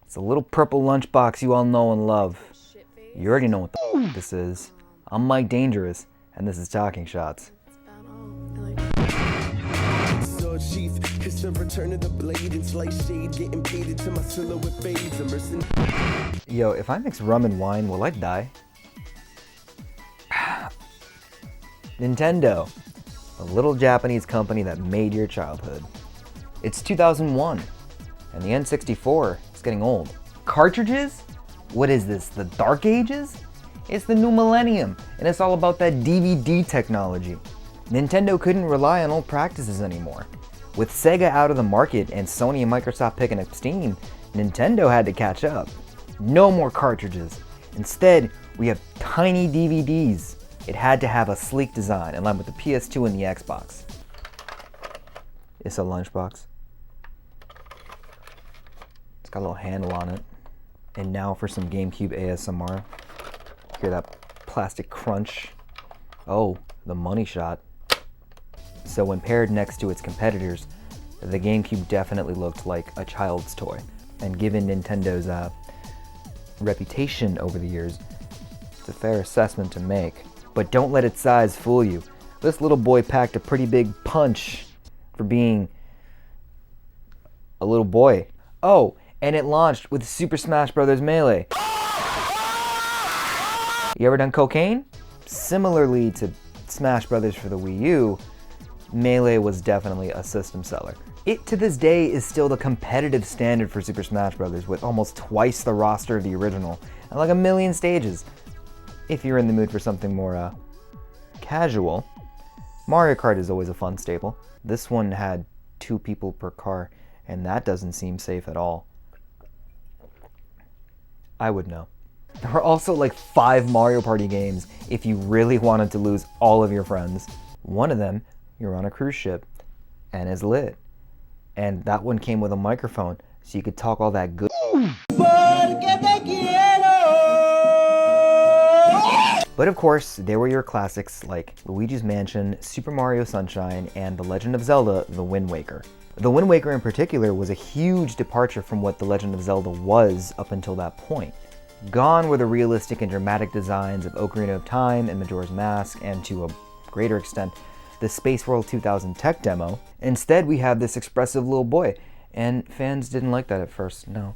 It's a little purple lunchbox you all know and love. You already know what the f this is. I'm Mike Dangerous, and this is Talking Shots. Yo, if I mix rum and wine, will I die? Nintendo, a little Japanese company that made your childhood. It's 2001, and the N64 is getting old. Cartridges? What is this, the Dark Ages? It's the new millennium, and it's all about that DVD technology. Nintendo couldn't rely on old practices anymore. With Sega out of the market and Sony and Microsoft picking up steam, Nintendo had to catch up. No more cartridges. Instead, we have tiny DVDs. It had to have a sleek design in line with the PS2 and the Xbox. It's a lunchbox. It's got a little handle on it. And now for some GameCube ASMR. Hear that plastic crunch? Oh, the money shot. So when paired next to its competitors, the GameCube definitely looked like a child's toy. And given Nintendo's reputation over the years, it's a fair assessment to make. But don't let its size fool you. This little boy packed a pretty big punch for being a little boy. Oh, and it launched with Super Smash Bros. Melee. You ever done cocaine? Similarly to Smash Bros. For the Wii U, Melee was definitely a system seller. It to this day is still the competitive standard for Super Smash Bros. With almost twice the roster of the original and like 1 million stages. If you're in the mood for something more casual, Mario Kart is always a fun staple. This one had 2 people per car, and that doesn't seem safe at all. I would know. There were also like 5 Mario Party games if you really wanted to lose all of your friends. One of them, you're on a cruise ship and is lit. And that one came with a microphone, so you could talk all that good. But of course, there were your classics like Luigi's Mansion, Super Mario Sunshine, and The Legend of Zelda: The Wind Waker. The Wind Waker in particular was a huge departure from what The Legend of Zelda was up until that point. Gone were the realistic and dramatic designs of Ocarina of Time and Majora's Mask, and to a greater extent, the Space World 2000 tech demo. Instead, we have this expressive little boy, and fans didn't like that at first, no.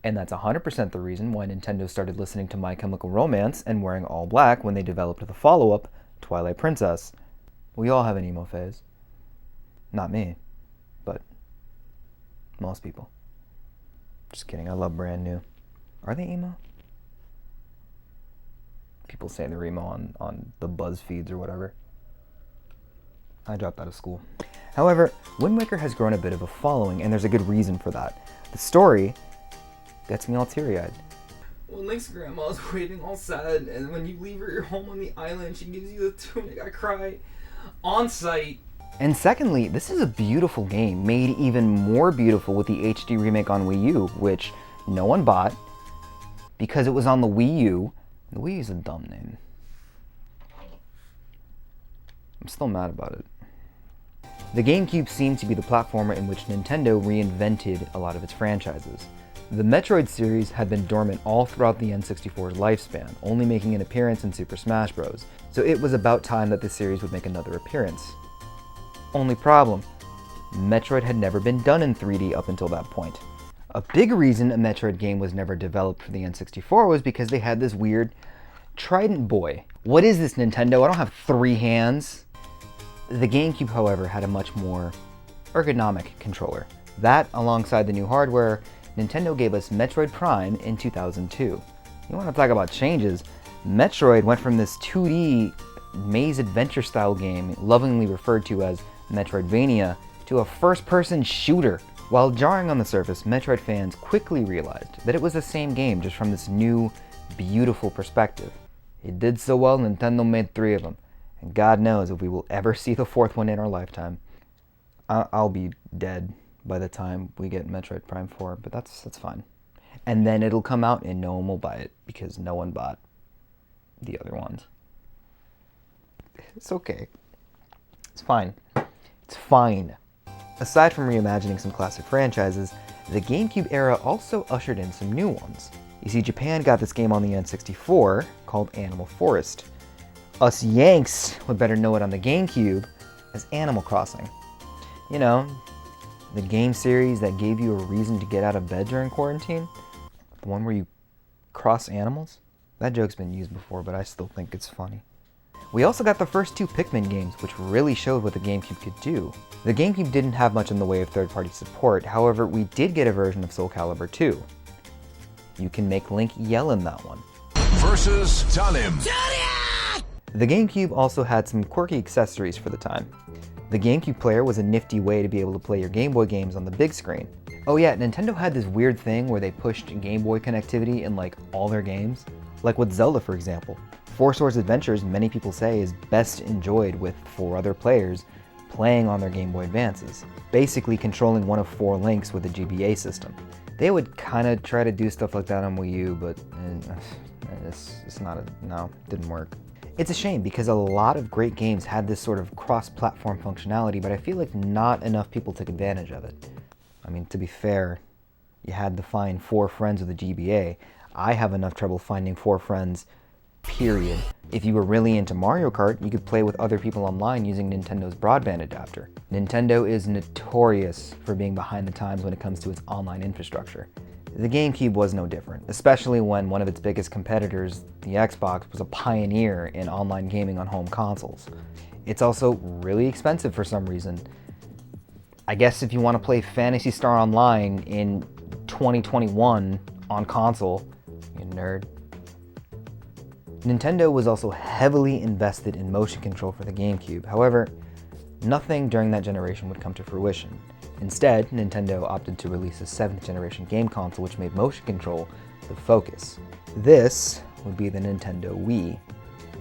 And that's 100% the reason why Nintendo started listening to My Chemical Romance and wearing all black when they developed the follow-up, Twilight Princess. We all have an emo phase. Not me, but most people. Just kidding, I love Brand New. Are they emo? People say they're emo on the buzz feeds or whatever. I dropped out of school. However, Wind Waker has grown a bit of a following, and there's a good reason for that. The story gets me all teary-eyed. When Link's grandma's waiting all sad, and when you leave her home on the island, she gives you the tunic, I cry. On sight. And secondly, this is a beautiful game, made even more beautiful with the HD remake on Wii U, which no one bought because it was on the Wii U. The Wii U is a dumb name. I'm still mad about it. The GameCube seemed to be the platformer in which Nintendo reinvented a lot of its franchises. The Metroid series had been dormant all throughout the N64's lifespan, only making an appearance in Super Smash Bros., so it was about time that the series would make another appearance. Only problem, Metroid had never been done in 3D up until that point. A big reason a Metroid game was never developed for the N64 was because they had this weird Trident boy. What is this, Nintendo? I don't have 3 hands. The GameCube, however, had a much more ergonomic controller. That, alongside the new hardware, Nintendo gave us Metroid Prime in 2002. You want to talk about changes? Metroid went from this 2D maze adventure style game, lovingly referred to as Metroidvania, to a first-person shooter. While jarring on the surface, Metroid fans quickly realized that it was the same game, just from this new, beautiful perspective. It did so well, Nintendo made 3 of them, and God knows if we will ever see the 4th one in our lifetime. I'll be dead by the time we get Metroid Prime 4, but that's fine. And then it'll come out and no one will buy it, because no one bought the other ones. It's okay. It's fine. It's fine. Aside from reimagining some classic franchises, The GameCube era also ushered in some new ones. You see, Japan got this game on the N64 called Animal Forest. Us Yanks would better know it on the GameCube as Animal Crossing. You know, the game series that gave you a reason to get out of bed during quarantine? The one where you cross animals? That joke's been used before, but I still think it's funny. We also got the first two Pikmin games, which really showed what the GameCube could do. The GameCube didn't have much in the way of third-party support, however, we did get a version of Soul Calibur 2. You can make Link yell in that one. Versus Talim. The GameCube also had some quirky accessories for the time. The GameCube player was a nifty way to be able to play your Game Boy games on the big screen. Oh yeah, Nintendo had this weird thing where they pushed Game Boy connectivity in like all their games. Like with Zelda, for example. Four Swords Adventures, many people say, is best enjoyed with 4 other players playing on their Game Boy Advances, basically controlling one of 4 links with a GBA system. They would kind of try to do stuff like that on Wii U, but didn't work. It's a shame because a lot of great games had this sort of cross-platform functionality, but I feel like not enough people took advantage of it. I mean, to be fair, you had to find 4 friends with a GBA. I have enough trouble finding 4 friends, period. If you were really into Mario Kart, you could play with other people online using Nintendo's broadband adapter. Nintendo is notorious for being behind the times when it comes to its online infrastructure. The GameCube was no different, especially when one of its biggest competitors, the Xbox, was a pioneer in online gaming on home consoles. It's also really expensive for some reason. I guess if you want to play Phantasy Star Online in 2021 on console, you nerd. Nintendo was also heavily invested in motion control for the GameCube. However, nothing during that generation would come to fruition. Instead, Nintendo opted to release a 7th generation game console which made motion control the focus. This would be the Nintendo Wii.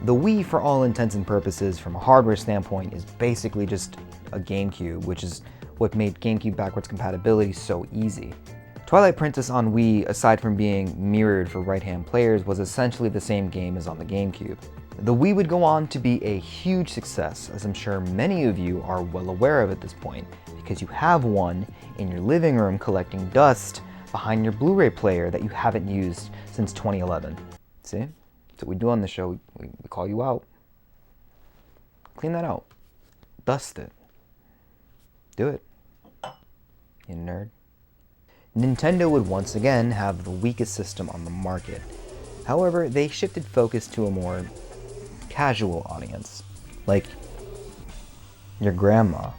The Wii, for all intents and purposes, from a hardware standpoint, is basically just a GameCube, which is what made GameCube backwards compatibility so easy. Twilight Princess on Wii, aside from being mirrored for right-hand players, was essentially the same game as on the GameCube. The Wii would go on to be a huge success, as I'm sure many of you are well aware of at this point, because you have one in your living room collecting dust behind your Blu-ray player that you haven't used since 2011. See? That's what we do on the show. We call you out. Clean that out. Dust it. Do it. You nerd. Nintendo would once again have the weakest system on the market. However, they shifted focus to a more casual audience, like your grandma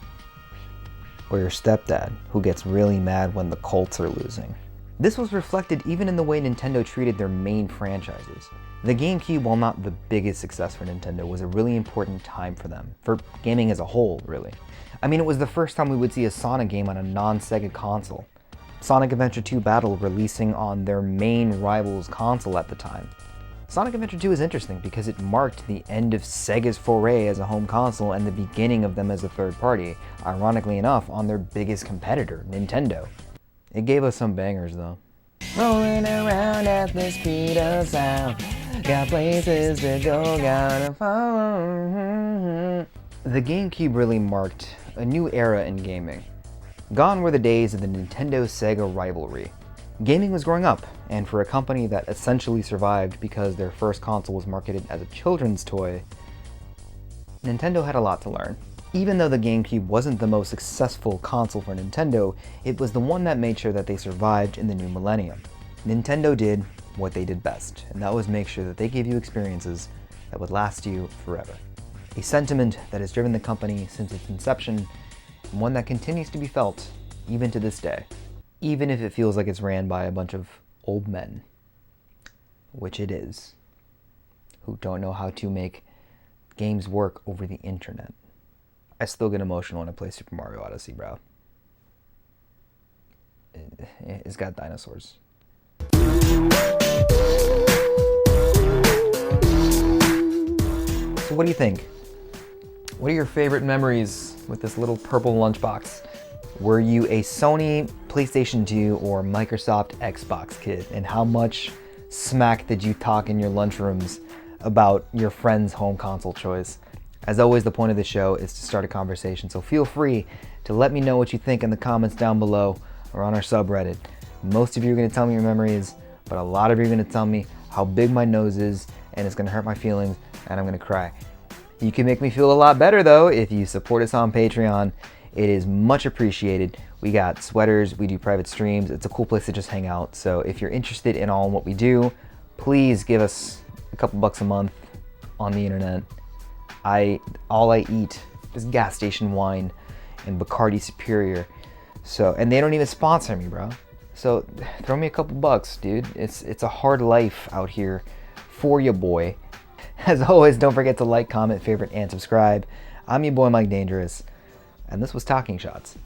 or your stepdad who gets really mad when the Colts are losing. This was reflected even in the way Nintendo treated their main franchises. The GameCube, while not the biggest success for Nintendo, was a really important time for them, for gaming as a whole, really. I mean, it was the first time we would see a Sonic game on a non-Sega console. Sonic Adventure 2 Battle releasing on their main rival's console at the time. Sonic Adventure 2 is interesting because it marked the end of Sega's foray as a home console and the beginning of them as a third party, ironically enough, on their biggest competitor, Nintendo. It gave us some bangers though. Rolling around at the speed of sound, got places to go, gotta follow. The GameCube really marked a new era in gaming. Gone were the days of the Nintendo-Sega rivalry. Gaming was growing up, and for a company that essentially survived because their first console was marketed as a children's toy, Nintendo had a lot to learn. Even though the GameCube wasn't the most successful console for Nintendo, it was the one that made sure that they survived in the new millennium. Nintendo did what they did best, and that was make sure that they gave you experiences that would last you forever. A sentiment that has driven the company since its inception, and one that continues to be felt even to this day, even if it feels like it's ran by a bunch of old men, which it is, who don't know how to make games work over the internet. I still get emotional when I play Super Mario Odyssey, bro. It's got dinosaurs. So what do you think? What are your favorite memories with this little purple lunchbox? Were you a Sony, PlayStation 2, or Microsoft Xbox kid? And how much smack did you talk in your lunchrooms about your friend's home console choice? As always, the point of the show is to start a conversation, so feel free to let me know what you think in the comments down below. or on our subreddit. Most of you are going to tell me your memories, but a lot of you are going to tell me how big my nose is, and it's going to hurt my feelings, and I'm going to cry. You can make me feel a lot better, though, if you support us on Patreon. It is much appreciated. We got sweaters, we do private streams. It's a cool place to just hang out. So if you're interested in all what we do, please give us a couple bucks a month on the internet. All I eat is gas station wine and Bacardi Superior. So, and they don't even sponsor me, bro. So throw me a couple bucks, dude. It's a hard life out here for ya, boy. As always, don't forget to like, comment, favorite, and subscribe. I'm your boy Mike Dangerous, and this was Talking Shots.